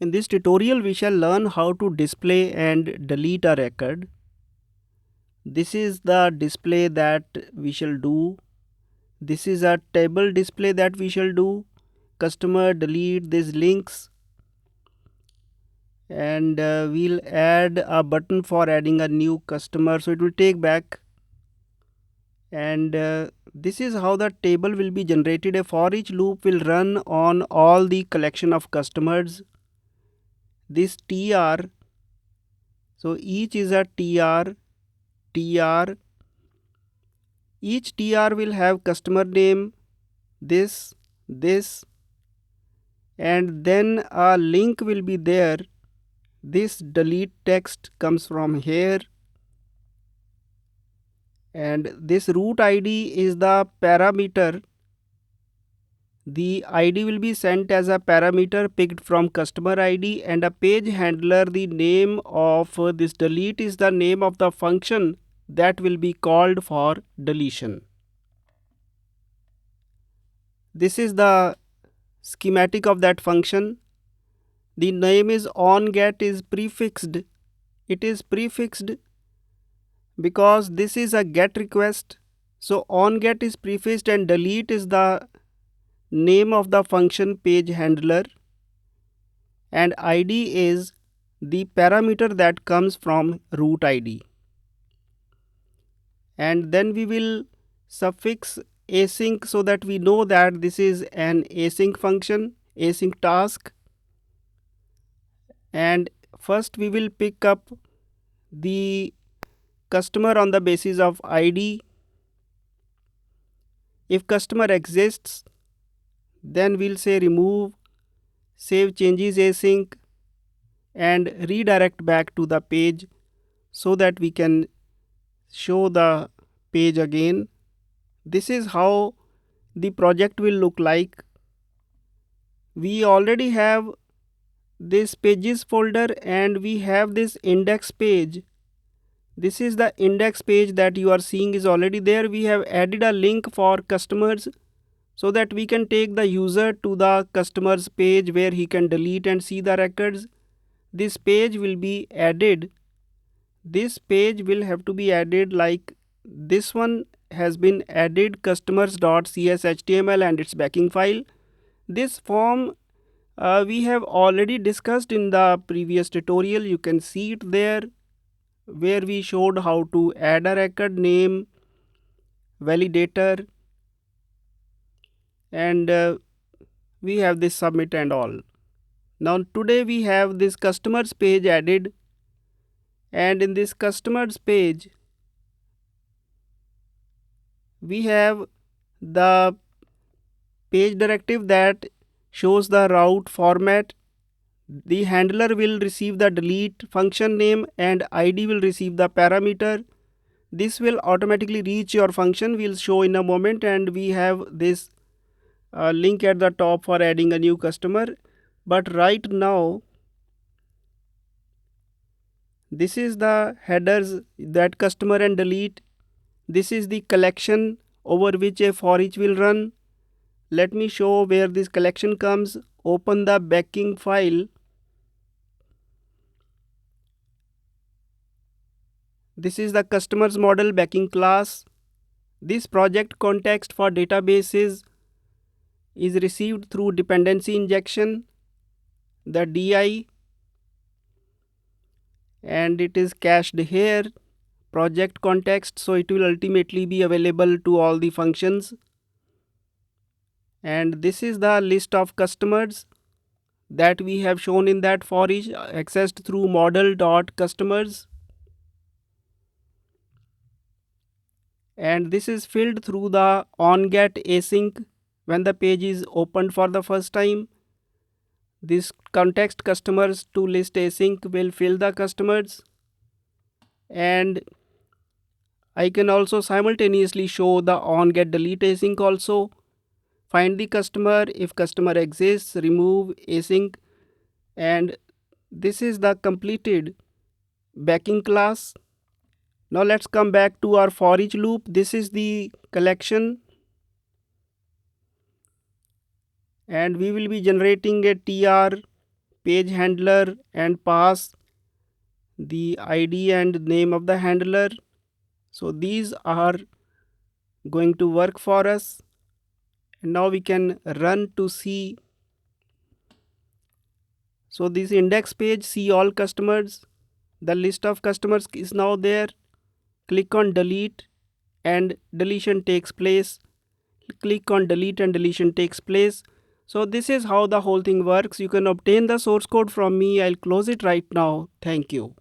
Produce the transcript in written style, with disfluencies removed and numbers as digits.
In this tutorial, we shall learn how to display and delete a record. This is the display that we shall do. This is a table display that we shall do. Customer delete these links, and we'll add a button for adding a new customer, so it will take back. And this is how the table will be generated. A for each loop will run on all the collection of customers. This tr, so each is a tr. Each tr will have customer name, this, and then a link will be there. This delete text comes from here, and this root id is the parameter. The id will be sent as a parameter picked from customer id, and a page handler, the name of this delete is the name of the function that will be called for deletion. This is the schematic of that function. The name is onGet is prefixed. It is prefixed because this is a get request. So onGet is prefixed and delete is the name of the function page handler, and id is the parameter that comes from root id. And then we will suffix async so that we know that this is an async function, async task. And first we will pick up the customer on the basis of id. If customer exists, then we'll say remove, save changes async, and redirect back to the page so that we can show the page again. This is how the project will look like. We already have this pages folder and we have this index page. This is the index page that you are seeing is already there. We have added a link for customers so that we can take the user to the customers page where he can delete and see the records. This page will be added. This page will have to be added like this one has been added, customers.cshtml and its backing file. This form we have already discussed in the previous tutorial. You can see it there where we showed how to add a record name, validator, and we have this submit and all. Now today we have this customers page added, and in this customers page we have the page directive that shows the route format. The handler will receive the delete function name and id will receive the parameter. This will automatically reach your function. We'll show in a moment, and we have this link at the top for adding a new customer. But right now this is the headers, that customer and delete. This is the collection over which a for each will run. Let me show where this collection comes. Open the backing file. This is the customers model backing class. This project context for databases is received through dependency injection, the di, and it is cached here, project context, so it will ultimately be available to all the functions. And this is the list of customers that we have shown in that for each, accessed through model.customers. And this is filled through the onGet async when the page is opened for the first time. This context customers to list async will fill the customers, and I can also simultaneously show the onGet delete async also. Find the customer, if customer exists, remove async, and this is the completed backing class. Now let's come back to our for each loop. This is the collection, and we will be generating a tr page handler and pass the ID and name of the handler. So these are going to work for us. And now we can run to see. So this index page, see all customers. The list of customers is now there. Click on delete and deletion takes place. Click on delete and deletion takes place. So this is how the whole thing works. You can obtain the source code from me. I'll close it right now. Thank you.